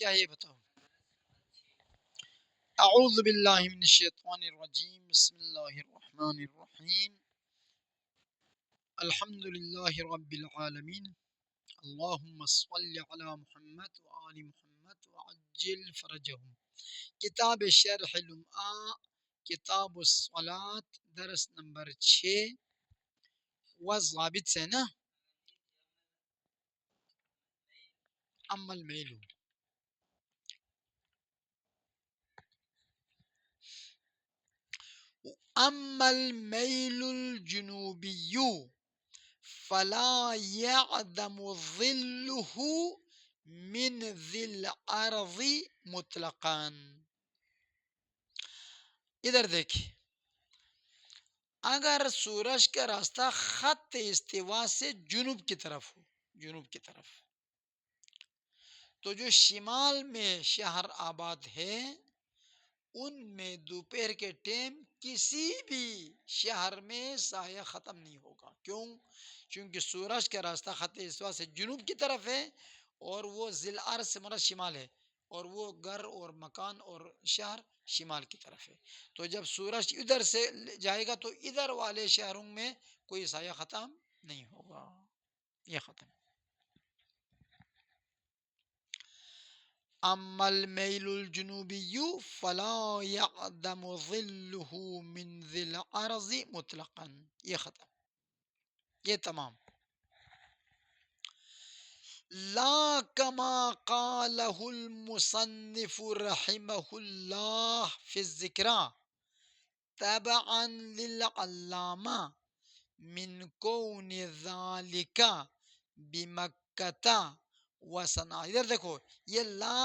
کیا ہے یہ بتاؤ؟ اعوذ باللہ من الشیطان الرجیم، بسم اللہ الرحمن الرحیم، الحمد للہ رب العالمین، اللہم صلی علی محمد وآل محمد وعجل فرجہم۔ کتاب شرح لمعہ، کتاب الصلاۃ، درس نمبر 6، والضابط سے نا، اما المیل، اما المیل الجنوبی فلا يعدم ظله من ذی الارض مطلقا۔ ادھر دیکھیں، اگر سورج کا راستہ خط استوا سے جنوب کی طرف ہو، جنوب کی طرف، تو جو شمال میں شہر آباد ہے ان میں دوپہر کے ٹائم کسی بھی شہر میں سایہ ختم نہیں ہوگا۔ کیوں؟ چونکہ سورج کا راستہ خط استوا سے جنوب کی طرف ہے اور وہ ذی الارض سے مراد شمال ہے، اور وہ گھر اور مکان اور شہر شمال کی طرف ہے۔ تو جب سورج ادھر سے جائے گا تو ادھر والے شہروں میں کوئی سایہ ختم نہیں ہوگا، یہ ختم۔ اما المیل الجنوبی فلا يعدم ظله من ذی الارض مطلقا، یہ ختم، یہ تمام۔ لا کما قالہ المصنف رحمہ اللہ فی الذکرى تبعا للعلامہ من کون ذالک بمکۃ وصنعاء۔ ادھر دیکھو، یہ لا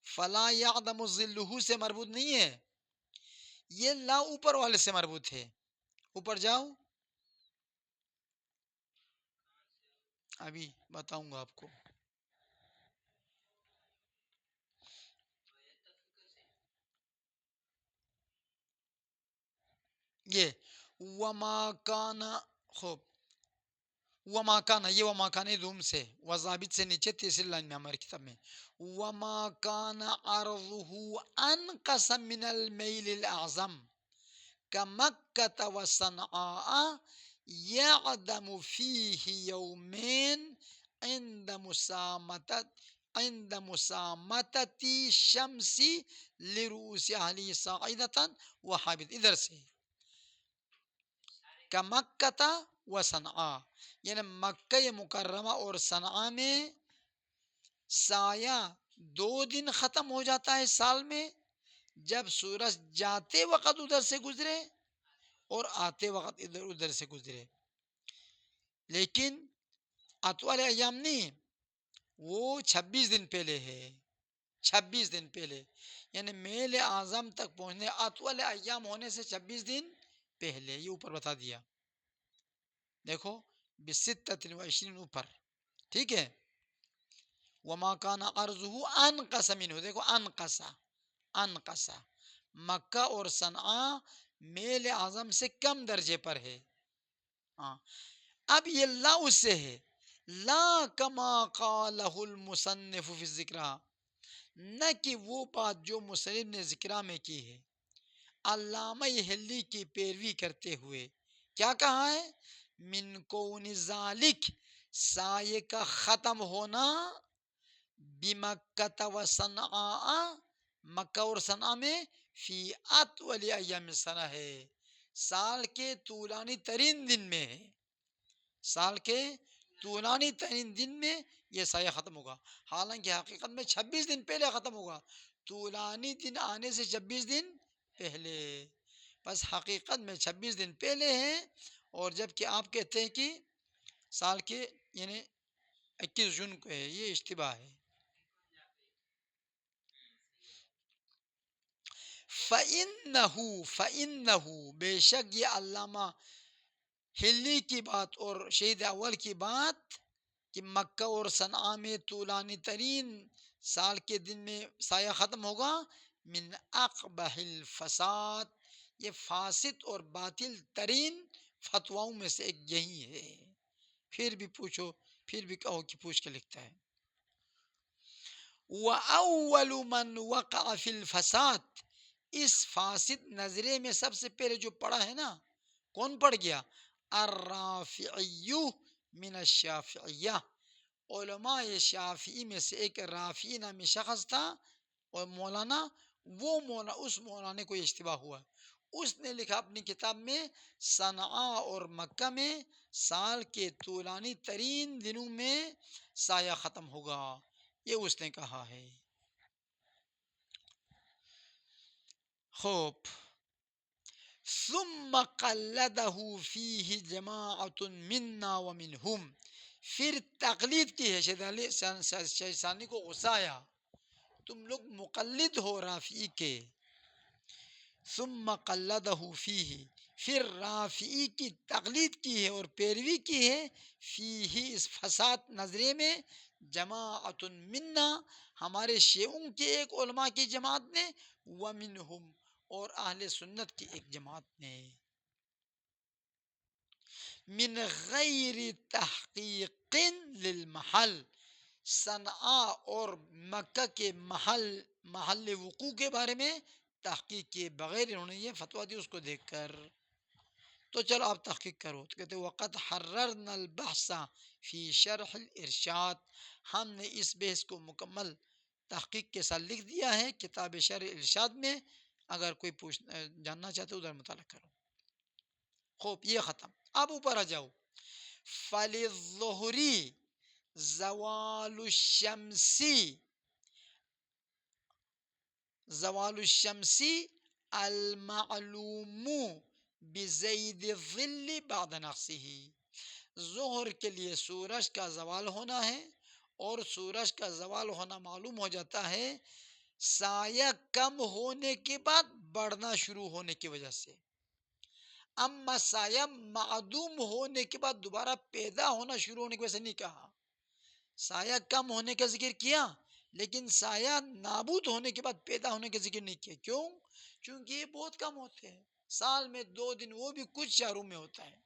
فلا یعدم ظلہ سے مربوط نہیں ہے، یہ لا اوپر والے سے مربوط ہے۔ اوپر جاؤ، ابھی بتاؤں گا آپ کو۔ یہ وما کان، خوب، وما کان، یہ وما کان دوم سے، وضابط سے نیچے تیسری لائن میں ہماری کتاب میں، وما کان عرضہ انقص من المیل الاعظم کمکۃ وصنعاء یعدم فیہ یومین عند مسامتت شمس لرؤوس اہلی صاعدۃ وحابط۔ ادھر سے کمکۃ وصنعاء، یعنی مکہ مکرمہ اور صنعاء میں سایہ 2 دن ختم ہو جاتا ہے سال میں، جب سورج جاتے وقت ادھر سے گزرے اور آتے وقت ادھر سے گزرے، لیکن اطول ایام نہیں، وہ 26 دن پہلے ہے، 26 دن پہلے، یعنی میل اعظم تک پہنچنے اطول ایام ہونے سے 26 دن پہلے، یہ اوپر بتا دیا، دیکھو بستۃ وعشرین اوپر، ٹھیک ہے۔ وما کان عرضہ انقص منہ، دیکھو انقص، مکہ اور صنعاء میل اعظم سے کم درجے پر ہے۔ اب یہ لا اس سے ہے، لا کما قالہ المصنف فی الذکرى، نہ کہ وہ بات جو مصنف نے ذکرہ میں کی ہے، علامہ حلی کی پیروی کرتے ہوئے کیا کہا ہے؟ من کون ذالک، سائے کا ختم ہونا، بمکۃ وصنعاء، مکہ اور صنعاء میں، فی اطول ایام السنہ ہے، سال کے طولانی ترین دن میں ہے، سال کے طولانی ترین دن میں یہ سایہ ختم ہوگا، حالانکہ حقیقت میں 26 دن پہلے ختم ہوگا، طولانی دن آنے سے 26 دن پہلے، بس حقیقت میں 26 دن پہلے ہے، اور جبکہ آپ کہتے ہیں کہ سال کے یعنی 21 جون کو ہے، یہ اشتباہ ہے۔ فَإِنَّهُ بے شک یہ علامہ حلی کی بات اور شہید اول کی بات کہ مکہ اور صنعاء میں طولانی ترین سال کے دن میں سایہ ختم ہوگا، من اقبح الفساد، یہ فاسد اور باطل ترین فتواؤں میں سے ایک یہی ہے۔ پھر بھی پوچھو، پھر بھی کہو کہ پوچھ کے لکھتا ہے۔ وَأَوَّلُ مَنْ وَقَعَ فِي الْفَسَاد، اس فاسد نظرے میں سب سے پہلے جو پڑا ہے نا، کون پڑ گیا؟ الرافعی من الشافعیہ، علماء شافعی میں سے ایک رافعی نامی شخص تھا اور مولانا، اس مولانا کو اشتباہ ہوا، اس نے لکھا اپنی کتاب میں صنعاء اور مکہ میں سال کے طولانی ترین دنوں میں سایہ ختم ہوگا، یہ اس نے کہا ہے۔ خوب، ثم قلدہ فیہ جماعت منا ومنہم، پھر تقلید کی ہے، شیخ ثانی کو غصہ آیا، تم لوگ مقلد ہو رافعی کے، ثم قلدہ فیہ، پھر رافعی کی تقلید کی ہے اور پیروی کی ہے، فیہ اس فساد نظرے میں، جماعت منا ہمارے شیعوں کے ایک علماء کی جماعت نے، ومنہم اور اہل سنت کی ایک جماعت نے، من غیر تحقیق للمحل، صنعاء اور مکہ کے محل وقوع کے بارے میں تحقیق کیے بغیر انہوں نے یہ فتویٰ دی اس کو دیکھ کر، تو چلو آپ تحقیق کرو، تو کہتے وقت حررنا البحث فی شرح الارشاد، ہم نے اس بحث کو مکمل تحقیق کے ساتھ لکھ دیا ہے کتاب شرح الارشاد میں، اگر کوئی جاننا چاہتے ادھر مطالعہ کرو۔ خوب، یہ ختم، اب اوپر آ جاؤ، فَلِلظُّهْرِ زوال الشمسی المعلوم بزید الظل بعد نقصه، ظہر کے لیے سورج کا زوال ہونا ہے، اور سورج کا زوال ہونا معلوم ہو جاتا ہے سایہ کم ہونے کے بعد بڑھنا شروع ہونے کی وجہ سے، اما سایہ معدوم ہونے کے بعد دوبارہ پیدا ہونا شروع ہونے کی وجہ سے نہیں کہا، سایہ کم ہونے کا ذکر کیا لیکن سایہ نابود ہونے کے بعد پیدا ہونے کا ذکر نہیں کیا، کیوں؟ چونکہ یہ بہت کم ہوتے ہیں، سال میں 2 دن، وہ بھی کچھ شہروں میں ہوتا ہے،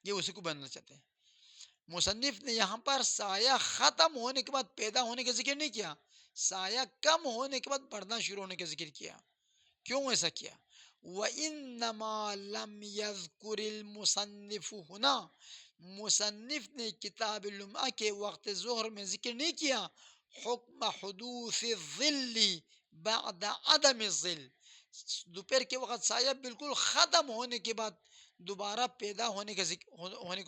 یہ اسی کو بننا چاہتے ہیں۔ مصنف نے یہاں پر سایہ ختم ہونے کے بعد پیدا ہونے کا ذکر نہیں کیا، سایہ کم ہونے کے بعد بڑھنا شروع ہونے کا ذکر کیا، کیوں ایسا کیا؟ وَإِنَّمَا لَمْ يَذْكُرِ الْمُصَنِّفُ هُنَا، مصنف نے کتاب لمعہ کے وقت ظہر میں ذکر نہیں کیا حکم حدوث الظل بعد عدم الظل، دوپہر کے وقت سایہ بالکل ختم ہونے کے بعد دوبارہ پیدا ہونے کو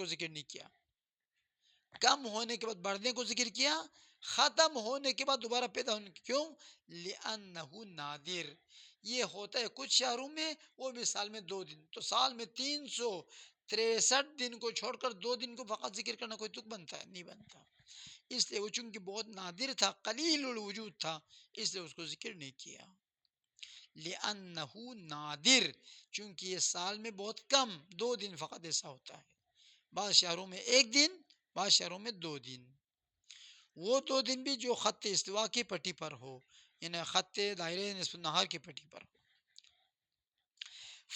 ذکر نہیں کیا، کم ہونے کے بعد بڑھنے کو ذکر کیا، ختم ہونے کے بعد دوبارہ پیدا ہونے کی، کیوں؟ لِأَنَّهُ نادر، یہ ہوتا ہے کچھ شہروں میں، وہ بھی سال میں 2 دن، تو سال میں 363 دن کو چھوڑ کر 2 دن کو فقط ذکر کرنا کوئی تک بنتا ہے؟ نہیں بنتا، اس لیے وہ چونکہ بہت نادر تھا، قلیل الوجود تھا، اس لیے اس کو ذکر نہیں کیا، لِأَنَّهُ نادر، چونکہ یہ سال میں بہت کم 2 دن فقط ایسا ہوتا ہے، بعض شہروں میں 1 دن، بعض شہروں میں 2 دن، وہ 2 دن بھی جو خط استوا کی پٹی پر ہو، یعنی خط دائرے نصف النہار کی پٹی پر ہو۔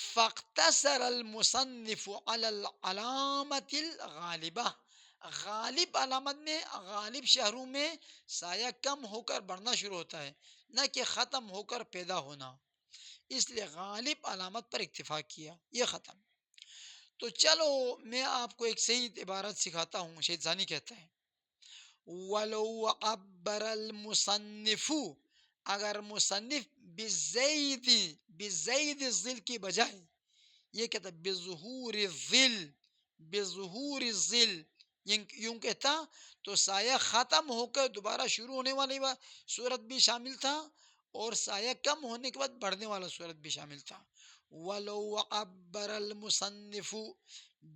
فاختصر المصنف علی العلامت الغالبہ، غالب علامت میں، غالب شہروں میں سایہ کم ہو کر بڑھنا شروع ہوتا ہے، نہ کہ ختم ہو کر پیدا ہونا، اس لیے غالب علامت پر اکتفا کیا، یہ ختم۔ تو چلو میں آپ کو ایک صحیح عبارت سکھاتا ہوں، شیخ ثانی کہتا ہے وَلَوْ عَبَّرَ الْمُصَنِّفُ، اگر مصنف بزید الظل کی بجائے یہ کہتا بظہور الظل یوں کہتا تو سایہ ختم ہو کر دوبارہ شروع ہونے والی صورت بھی شامل تھا، اور سایہ کم ہونے کے بعد بڑھنے والا صورت بھی شامل تھا۔ وَلَوْ عَبَّرَ الْمُصَنِّفُ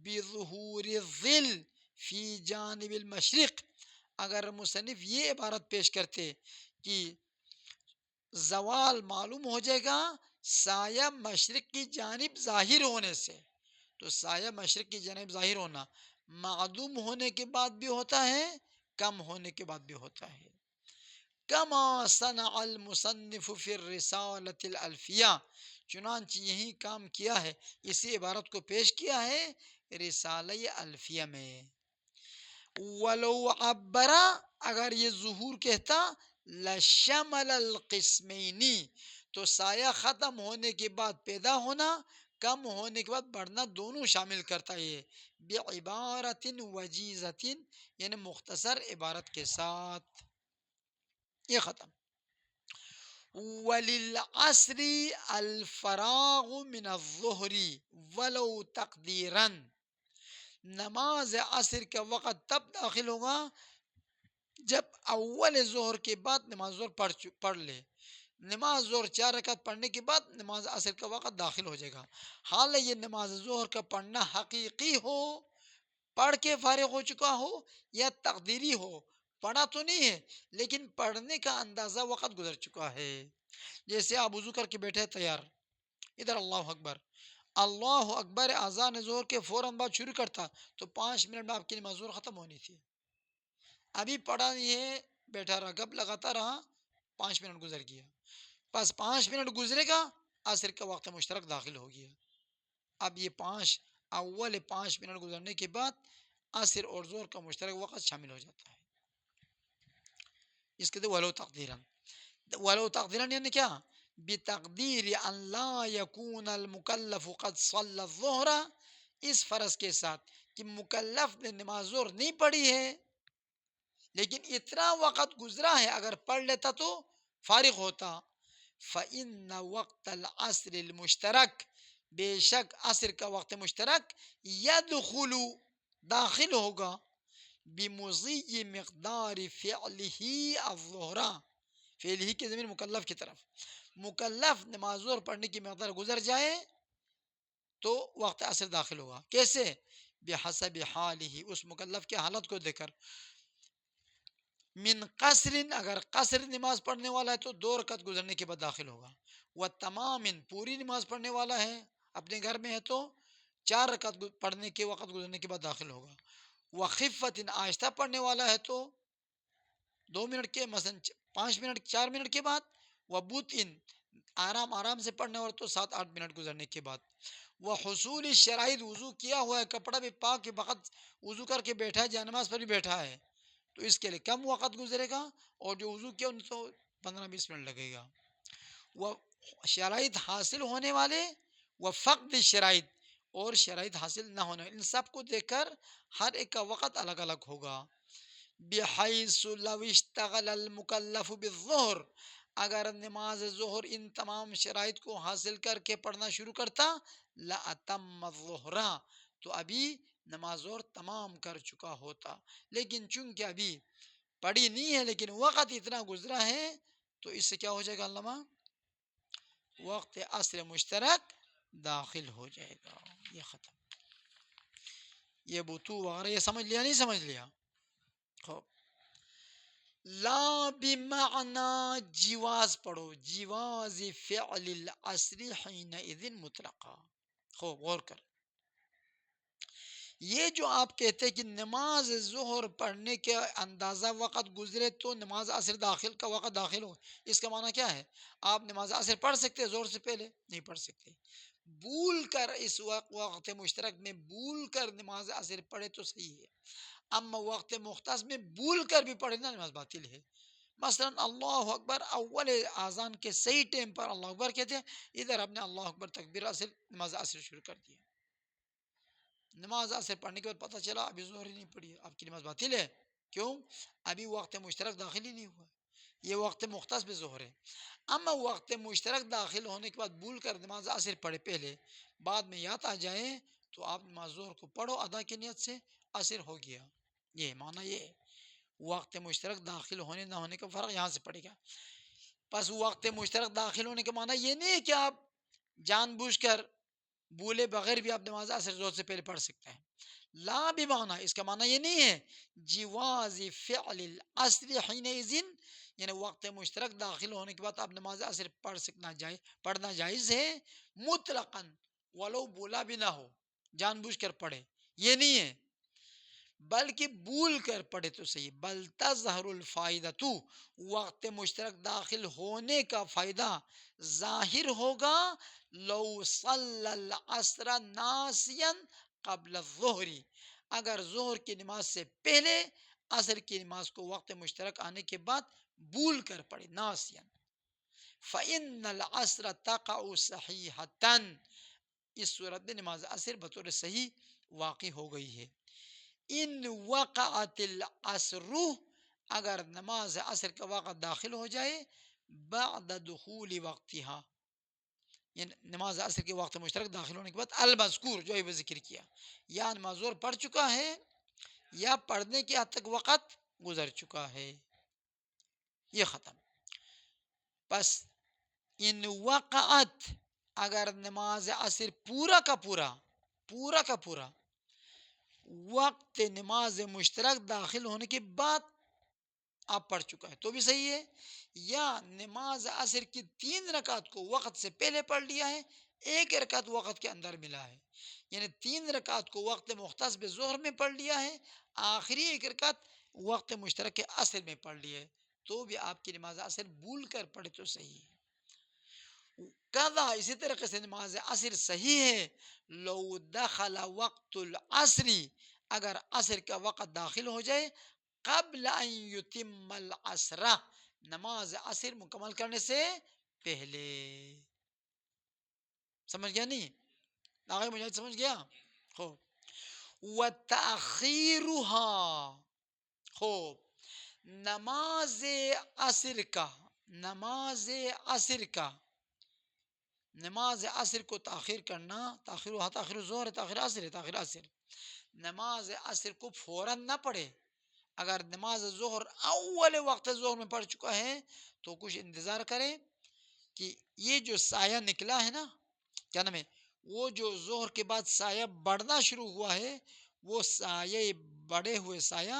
بِظُهُورِ الظِّلِ فِي جَانِبِ الْمَشْرِقِ، اگر مصنف یہ عبارت پیش کرتے کہ زوال معلوم ہو جائے گا سایہ مشرق کی جانب ظاہر ہونے سے، تو سایہ مشرق کی جانب ظاہر ہونا معدوم ہونے کے بعد بھی ہوتا ہے، کم ہونے کے بعد بھی ہوتا ہے، کما صنع المصنف فی الرسالۃ الالفیہ، چنانچہ یہی کام کیا ہے، اسی عبارت کو پیش کیا ہے رسالہ الفیہ میں۔ ولو عبرا، اگر یہ ظہور کہتا لشمل القسمینی، تو سایہ ختم ہونے کے بعد پیدا ہونا، کم ہونے کے بعد بڑھنا دونوں شامل کرتا ہے، بعبارت وجیزت، یعنی مختصر عبارت کے ساتھ. یہ ختم. وللعصر الفراغ من الظہر ولو تقدیرا، نماز عصر کا وقت تب داخل ہوگا جب اول ظہر کے بعد نماز ظہر پڑھ لے. نماز ظہر 4 رکعت پڑھنے کے بعد نماز عصر کا وقت داخل ہو جائے گا. حال یہ نماز ظہر کا پڑھنا حقیقی ہو، پڑھ کے فارغ ہو چکا ہو، یا تقدیری ہو، پڑھا تو نہیں ہے لیکن پڑھنے کا اندازہ وقت گزر چکا ہے. جیسے آپ وضو کر کے بیٹھے تیار، ادھر اللہ اکبر، اللہ اکبر اذان ظہر کے فوراً بعد شروع کرتا تو 5 منٹ میں آپ کی نماز ظہر ختم ہونی تھی. ابھی پڑھا نہیں ہے، بیٹھا رہا، گپ لگاتا رہا، 5 منٹ گزر گیا. بس 5 منٹ گزرے گا، عصر کا وقت مشترک داخل ہو گیا. اب یہ اول 5 منٹ گزرنے کے بعد عصر اور ظہر کا مشترک وقت شامل ہو جاتا ہے. اس کے ولو تقدیرا، ولو تقدیرا یعنی کیا؟ بتقدیر ان لا یکون المکلف قد صلی الظہر، اس فرض کے ساتھ کہ مکلف نے نماز ظہر نہیں پڑھی ہے لیکن اتنا وقت گزرا ہے، اگر پڑھ لیتا تو فارغ ہوتا. فإن وقت العصر المشترک، بے شک عصر کا وقت مشترک، یدخل داخل ہوگا بمضی مقدار فعلہ الظہر، فعلہ کی ضمیر مکلف کی طرف، مکلف نماز ظہر پڑھنے کی مقدار گزر جائے تو وقت عصر داخل ہوگا. کیسے؟ بحسب حالہ، اس مکلف کی حالت کو دیکھ کر. من قصر، اگر قصر نماز پڑھنے والا ہے تو 2 رکعت گزرنے کے بعد داخل ہوگا. و تمام، پوری نماز پڑھنے والا ہے، اپنے گھر میں ہے تو 4 رکعت پڑھنے کے وقت گزرنے کے بعد داخل ہوگا. و خفت، آہستہ پڑھنے والا ہے تو 2 منٹ کے، مثلا 5 منٹ 4 منٹ کے بعد. و بطء، آرام سے پڑھنے والا تو 7-8 منٹ گزرنے کے بعد. وہ حصول شرائط، وضو کیا ہوا ہے، کپڑا بھی پاک کے وقت وضو کر کے بیٹھا ہے، جانماز پر بھی بیٹھا ہے، تو اس کے لیے کم وقت گزرے گا، اور جو وضو کیا ان کو 15-20 منٹ لگے گا. وہ شرائط حاصل ہونے والے، وہ فقد شرائط، اور شرائط حاصل نہ ہونے، ان سب کو دیکھ کر ہر ایک کا وقت الگ الگ ہوگا. بحیث لو اشتغل المکلف بالظہر، اگر نماز ظہر ان تمام شرائط کو حاصل کر کے پڑھنا شروع کرتا، لأتم الظہر، تو ابھی نماز ظہر تمام کر چکا ہوتا. لیکن چونکہ ابھی پڑھی نہیں ہے لیکن وقت اتنا گزرا ہے، تو اس سے کیا ہو جائے گا علامہ؟ وقت عصر مشترک داخل ہو جائے گا. یہ ختم. یہ بطو وغیرہ یہ سمجھ لیا نہیں سمجھ لیا؟ خوب. لا بمعنی جواز پڑھو، جواز فعل العصر حینئذ مطلقا. خوب غور کر، یہ جو آپ کہتے کہ نماز ظہر پڑھنے کے اندازہ وقت گزرے تو نماز عصر داخل کا وقت داخل ہو، اس کا معنی کیا ہے؟ آپ نماز عصر پڑھ سکتے ظہر سے پہلے؟ نہیں پڑھ سکتے. بھول کر اس وقت مشترک میں بھول کر نماز عصر پڑھے تو صحیح ہے، اما وقت مختص میں بھول کر بھی پڑھے نا نماز باطل ہے. مثلا اللہ اکبر اول اذان کے صحیح ٹائم پر اللہ اکبر کہتے ہیں، ادھر آپ نے اللہ اکبر تکبیر عصر نماز عصر شروع کر دیا. نماز عصر پڑھنے کے بعد پتہ چلا ابھی ظہر ہی نہیں پڑھی ہے، آپ کی نماز باطل ہے. کیوں؟ ابھی وقت مشترک داخل ہی نہیں ہوا، یہ وقت مختص میں ظہر ہے. اما وقت مشترک داخل ہونے کے بعد بھول کر نماز عصر پڑھے پہلے، بعد میں یاد آ جائے تو آپ نماز ظہر کو پڑھو ادا کی نیت سے، عصر ہو گیا. یہ معنی یہ ہے. وقت مشترک داخل ہونے نہ ہونے کا فرق یہاں سے پڑے گا. پس وقت مشترک داخل ہونے کا معنی یہ نہیں ہے کہ آپ جان بوجھ کر بھولے بغیر بھی آپ نماز عصر ظہر سے پہلے پڑھ سکتے ہیں. لا بمعنی، اس کا معنی یہ نہیں ہے جواز فعل العصر حینئذ، یعنی وقت مشترک داخل ہونے کے بعد آپ نماز عصر پڑھنا جائز ہے مطلقاً، ولو بولا بھی نہ ہو، جان بوجھ کر پڑھے، یہ نہیں ہے، بلکہ بھول کر پڑھے تو صحیح. بل تظہر الفائدۃ، وقت مشترک داخل ہونے کا فائدہ ظاہر ہوگا لو صلی العصر ناسیا قبل الظہر، اگر ظہر کی نماز سے پہلے عصر کی نماز کو وقت مشترک آنے کے بعد بھول کر پڑھے ناسین، فَإِنَّ الْعَصْرَ تَقَعُ صَحِيحَةً، اس صورت میں نماز عصر بطور صحیح واقع ہو گئی ہے. ان وقعت العصر، اگر نماز عصر کا وقت داخل ہو جائے بعد دخول وقتها، یعنی نماز عصر کے وقت مشترک داخل ہونے کے بعد، المذکور جو ابھی ذکر کیا، یا نماز ظہر پڑھ چکا ہے یا پڑھنے کے حد تک وقت گزر چکا ہے، یہ ختم. پس ان وقعت، اگر نماز عصر پورا کا پورا وقت نماز مشترک داخل ہونے کے بعد آپ پڑھ چکا ہے تو بھی صحیح ہے، یا نماز عصر کی 3 رکعت کو وقت سے پہلے پڑھ لیا ہے، 1 رکعت وقت کے اندر ملا ہے، یعنی 3 رکعت کو وقت مختص بظہر میں پڑھ لیا ہے، آخری 1 رکعت وقت مشترک کے عصر میں پڑھ لی ہے، تو بھی آپ کی نماز عصر بھول کر پڑھے تو صحیح ہے. کذا، اسی طریقے سے نماز عصر صحیح ہے لو دخل وقت العصر، اگر عصر کا وقت داخل ہو جائے قبل ان یتم العصر، نماز عصر مکمل کرنے سے پہلے. سمجھ گیا نہیں؟ آگے مجھے سمجھ گیا؟ خوب. وتأخیرها، خوب، نماز عصر کا، نماز عصر کو تاخیر کرنا، تاخیر ظہر، تاخیر عصر، نماز عصر کو فوراً نہ پڑھے. اگر نماز ظہر اول وقت ظہر میں پڑھ چکا ہے تو کچھ انتظار کرے کہ یہ جو سایہ نکلا ہے نا، کیا نام ہے، وہ جو ظہر کے بعد سایہ بڑھنا شروع ہوا ہے، وہ سایہ بڑھے ہوئے سایہ،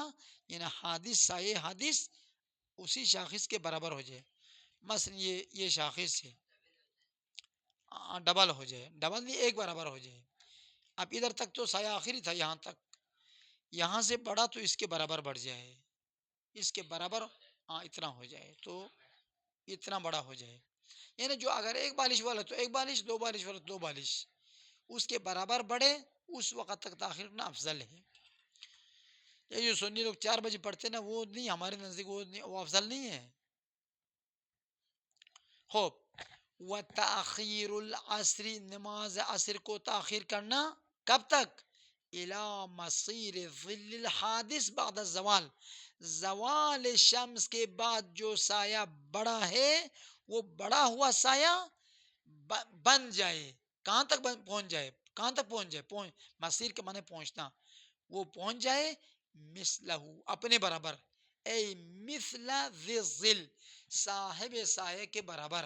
یعنی سایہ حادث اسی شاخص کے برابر ہو جائے. مثلا یہ شاخص ہے، ڈبل ہو جائے، ڈبل نہیں، 1 برابر ہو جائے. اب ادھر تک تو سایہ آخری تھا، یہاں تک، یہاں سے بڑھا تو اس کے برابر بڑھ جائے، اس کے برابر، اتنا ہو جائے تو اتنا بڑا ہو جائے. یعنی جو اگر 1 بالش والا تو 1 بالش، 2 بالش والا تو 2 بالش، اس کے برابر بڑھے اس وقت تک تاخیر کرنا افضل ہے. یہ جو سنی لوگ 4 بجے پڑھتے نا، وہ نہیں، ہمارے نزدیک وہ افضل نہیں ہے. خوب. وتأخیر العصر، نماز عصر کو تاخیر کرنا کب تک؟ الی مصیر ظل الحادث بعد الزوال، زوال شمس کے بعد جو سایہ بڑا ہے وہ بڑا ہوا سایہ بن جائے. کہاں تک پہنچ جائے؟ مصیر کے معنی پہنچنا، وہ پہنچ جائے مثلہ، اپنے برابر، اے مثل ذی الظل، صاحب سایہ کے برابر.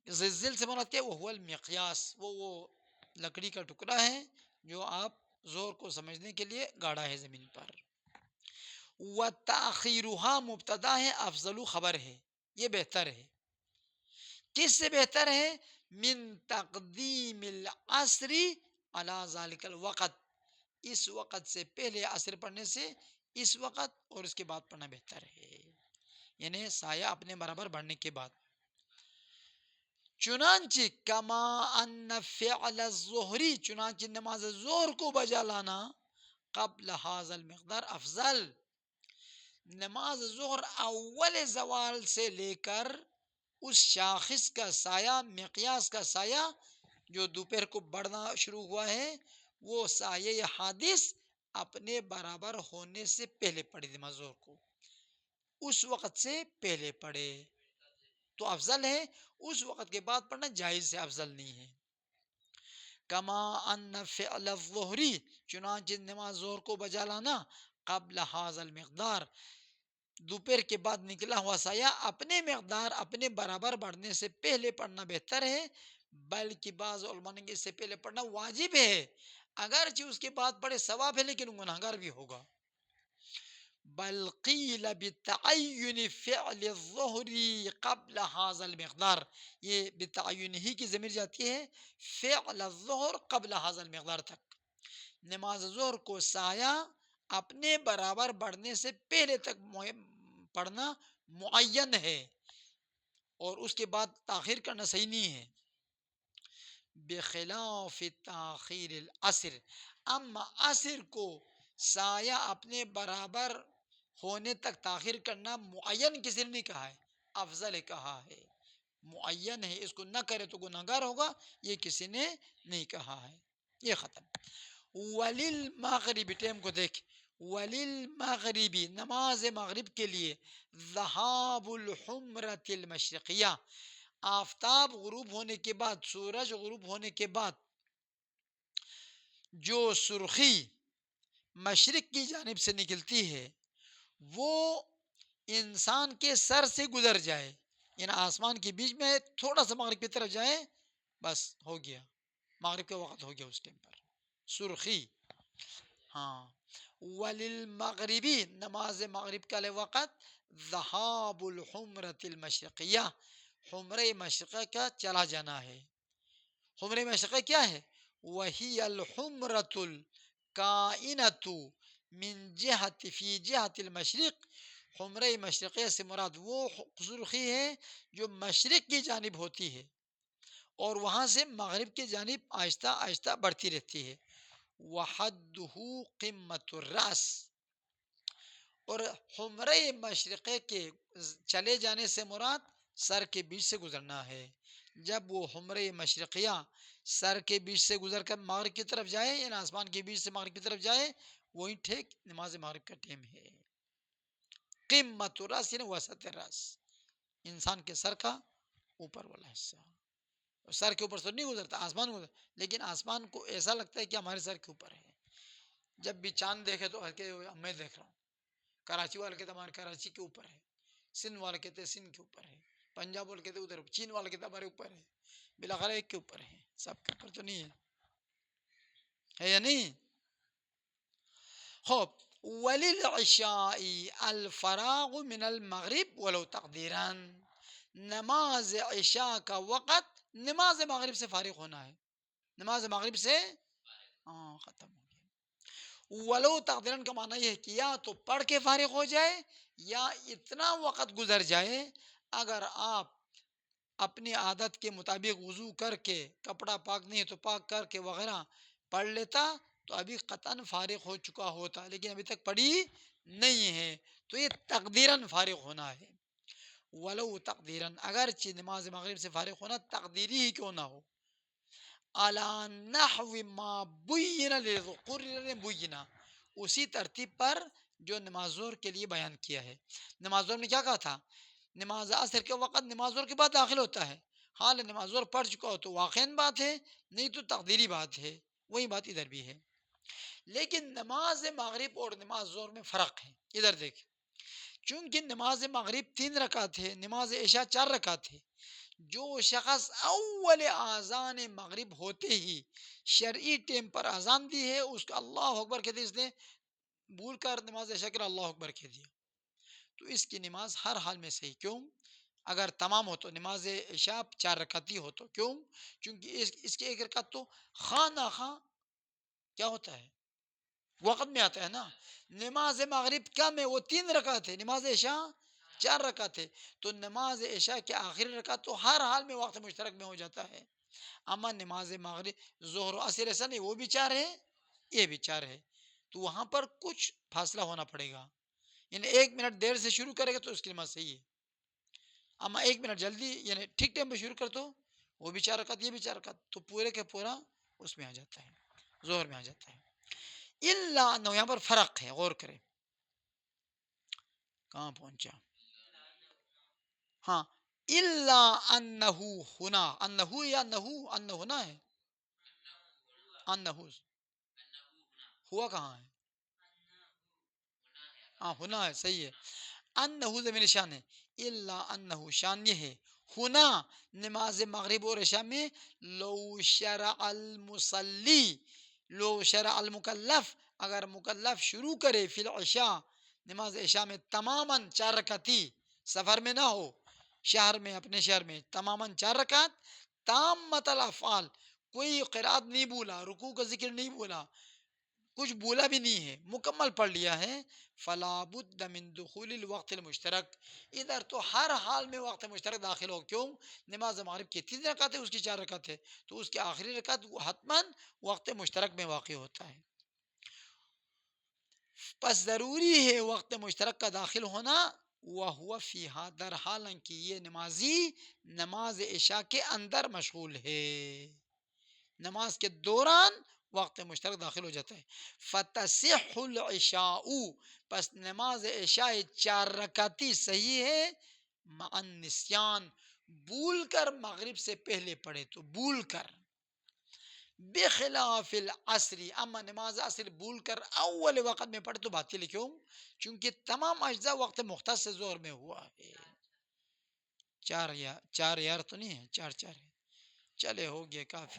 زلزل سے مراد کیا؟ وہ المقیاس، وہ لکڑی کا ٹکڑا ہے جو آپ زور کو سمجھنے کے لیے گاڑا ہے زمین پر. وتأخیرها مبتدا ہے، افضل خبر ہے، یہ بہتر ہے. کس سے بہتر ہے؟ من تقدیم العصر علی ذلک الوقت، اس وقت سے پہلے عصر پڑھنے سے اس وقت اور اس کے بعد پڑھنا بہتر ہے، یعنی سایہ اپنے برابر بڑھنے کے بعد. چنانچہ کما ان فعل الظہر، چنانچہ نماز ظہر کو بجا لانا قبل ھذا المقدار افضل، نماز ظہر اول زوال سے لے کر اس شاخص کا سایہ، مقیاس کا سایہ جو دوپہر کو بڑھنا شروع ہوا ہے، وہ سایہ حادث اپنے برابر ہونے سے پہلے پڑھے، نماز ظہر کو اس وقت سے پہلے پڑھے تو افضل ہے، اس وقت کے بعد پڑھنا جائز ہے، افضل نہیں ہے. کما ان فعل الظہر، چنانچہ نماز ظہر کو بجا لانا قبل ھذا المقدار، دوپہر کے بعد نکلا ہوا سایہ اپنے مقدار، اپنے برابر بڑھنے سے پہلے پڑھنا بہتر ہے. بلکہ بعض علماء نے اس سے پہلے پڑھنا واجب ہے، اگرچہ اس کے بعد پڑھے ثواب ہے لیکن گناہگار بھی ہوگا. بل قیل بتعین فعل الظہر قبل ھذا المقدار، یہ بتعین ہی کی ضمیر جاتی ہے فعل الظہر قبل ھذا المقدار تک، نماز ظہر کو سایہ اپنے برابر بڑھنے سے پہلے تک پڑھنا معین ہے اور اس کے بعد تاخیر کرنا صحیح نہیں ہے. بخلاف تاخیر العصر، اما عصر کو سایہ اپنے برابر ہونے تک تاخیر کرنا معین کسی نے نہیں کہا ہے، افضل کہا ہے، معین ہے، اس کو نہ کرے تو گناہگار ہوگا، یہ کسی نے نہیں کہا ہے۔ یہ ختم۔ وللمغربی، ٹائم کو دیکھ، وللمغربی، نماز مغرب کے لیے، ذہاب الحمرۃ المشرقیہ، آفتاب غروب ہونے کے بعد، سورج غروب ہونے کے بعد جو سرخی مشرق کی جانب سے نکلتی ہے وہ انسان کے سر سے گزر جائے، یعنی آسمان کے بیچ میں تھوڑا سا مغرب کی طرف جائے، بس ہو گیا، مغرب کا وقت ہو گیا اس ٹائم پر سرخی۔ ہاں، وللمغربی، نماز مغرب کا وقت، ذہاب الحمرۃ المشرقیہ، حمرہ مشرقہ کا چلا جانا ہے۔ حمرہ مشرقہ کیا ہے؟ وہی الحمرۃ الکائنۃ من جہت فی جہت المشرق، حمرہ مشرقیہ سے مراد وہ سرخی ہے جو مشرق کی جانب ہوتی ہے اور وہاں سے مغرب کی جانب آہستہ آہستہ بڑھتی رہتی ہے۔ وحدہ قمۃ الراس، اور حمرہ مشرقے کے چلے جانے سے مراد سر کے بیچ سے گزرنا ہے۔ جب وہ حمرہ مشرقیہ سر کے بیچ سے گزر کر مغرب کی طرف جائے، یعنی آسمان کے بیچ سے مغرب کی طرف جائے، وہی ٹھیک نماز مغرب کا ٹائم ہے۔ قمۃ الراس یعنی وسط الراس، انسان کے سر کا اوپر والا حصہ، سر کے اوپر سے نہیں گزرتا، آسمان گزرتا، لیکن آسمان کو ایسا لگتا ہے کہ ہمارے سر کے اوپر ہے۔ جب بھی چاند دیکھے تو میں دیکھ رہا ہوں، کراچی والے کہتے ہمارے کراچی کے اوپر ہے، سندھ والے کہتے سندھ کے اوپر ہے، پنجاب والے کہتے ادھر، چین والے کہتے ہمارے اوپر ہے، بالاخره ایک کے اوپر ہے، سب کے اوپر تو نہیں ہے یا نہیں؟ خوب، وللعشاء الفراغ من المغرب ولو تقدیرا، نماز عشاء کا وقت نماز مغرب سے فارغ ہونا ہے، نماز مغرب سے ختم ہو گیا۔ ولو تقدیرن کا معنی یہ ہے کہ یا تو پڑھ کے فارغ ہو جائے یا اتنا وقت گزر جائے، اگر آپ اپنی عادت کے مطابق وضو کر کے، کپڑا پاک نہیں تو پاک کر کے وغیرہ پڑھ لیتا تو ابھی قطعاً فارغ ہو چکا ہوتا، لیکن ابھی تک پڑھی نہیں ہے، تو یہ تقدیراً فارغ ہونا ہے۔ ولو تقدیراً، اگرچہ نماز مغرب سے فارغ ہونا تقدیری ہی کیوں نہ ہو، علی نحو ما بین قرر بینا، اسی ترتیب پر جو نماز ظہر کے لیے بیان کیا ہے۔ نماز ظہر میں کیا کہا تھا؟ نماز عصر کے وقت نماز ظہر کے بعد داخل ہوتا ہے، حال نماز ظہر پڑھ چکا ہو تو واقعاً بات ہے، نہیں تو تقدیری بات ہے، وہی بات ادھر بھی ہے۔ لیکن نماز مغرب اور نماز ظہر میں فرق ہے، ادھر دیکھ، چونکہ نماز مغرب 3 رکعت ہے، نماز عشاء 4 رکعت ہے، جو شخص اول اذان مغرب ہوتے ہی شرعی ٹائم پر اذان دی ہے، اس کا اللہ اکبر کہتے، اس نے بھول کر نماز عشاء کے اللہ اکبر کہہ دیا، تو اس کی نماز ہر حال میں صحیح۔ کیوں؟ اگر تمام ہو تو نماز عشاء 4 رکعتی ہو تو، کیوں؟ چونکہ اس کے ایک رکعت تو خواہ نہ خواہ کیا ہوتا ہے، وقت میں آتا ہے نا۔ نماز مغرب کم ہے، وہ 3 رکعت ہے، نماز عشاء 4 رکعت ہے، تو نماز عشاء کے آخری رکعت تو ہر حال میں وقت مشترک میں ہو جاتا ہے۔ اما نماز مغرب ظہر و عصر ایسا نہیں، وہ بھی 4 ہے، یہ بھی 4 ہے، تو وہاں پر کچھ فاصلہ ہونا پڑے گا، یعنی 1 منٹ دیر سے شروع کرے گا تو اس کی نماز صحیح ہے، اما 1 منٹ جلدی یعنی ٹھیک ٹائم پہ شروع کر تو وہ بھی 4 رکعت، یہ بھی 4 رکعت، تو پورے کے پورا اس میں آ جاتا ہے، ظہر میں آ جاتا ہے۔ الا انہ، یہاں پر فرق ہے، غور کریں، کہاں پہنچا، ہاں، الا انہ ہونا، انہ یا انہ ہونا ہے، انہ ہوا کہاں ہے، ہاں ہونا ہے، صحیح ہے، انہ زمین شان ہے، الا انہ شان یہ ہے، ہونا نماز مغرب اور عشاء میں، لو شرع المصلی، لو شرع المکلف، اگر مکلف شروع کرے فی العشاء، نماز عشاء میں تماماً 4 رکعتی، سفر میں نہ ہو، شہر میں، اپنے شہر میں تماماً 4 رکعت، تامۃ الافعال، کوئی قرات نہیں بولا، رکوع کا ذکر نہیں بولا، کچھ بولا بھی نہیں ہے، مکمل پڑھ لیا ہے، فلا بد من دخول الوقت المشترک، ادھر تو ہر حال میں وقت مشترک داخل ہو، کیوں؟ نماز مغرب کی 3 رکعت ہے، اس کی 4 رکعت ہے، تو اس کی آخری رکعت حتماً وقت مشترک میں واقع ہوتا ہے۔ پس ضروری ہے وقت مشترک کا داخل ہونا، وہو فیہا در حالانکہ یہ نمازی نماز عشاء کے اندر مشغول ہے، نماز کے دوران وقت مشترک داخل ہو جاتا ہے۔ فتصح العشاء، پس نماز عشاء 4 رکعتی صحیح ہے، مع النسیان، بھول کر مغرب سے پہلے پڑھے تو بھول کر، بخلاف العصر، اما نماز عصر بھول کر اول وقت میں پڑھے تو باطل، کیوں؟ چونکہ تمام اجزاء وقت مختص ظہر میں ہوا ہے۔ چار یار تو نہیں ہے، چار چار ہے، چلے ہو گیا کافی۔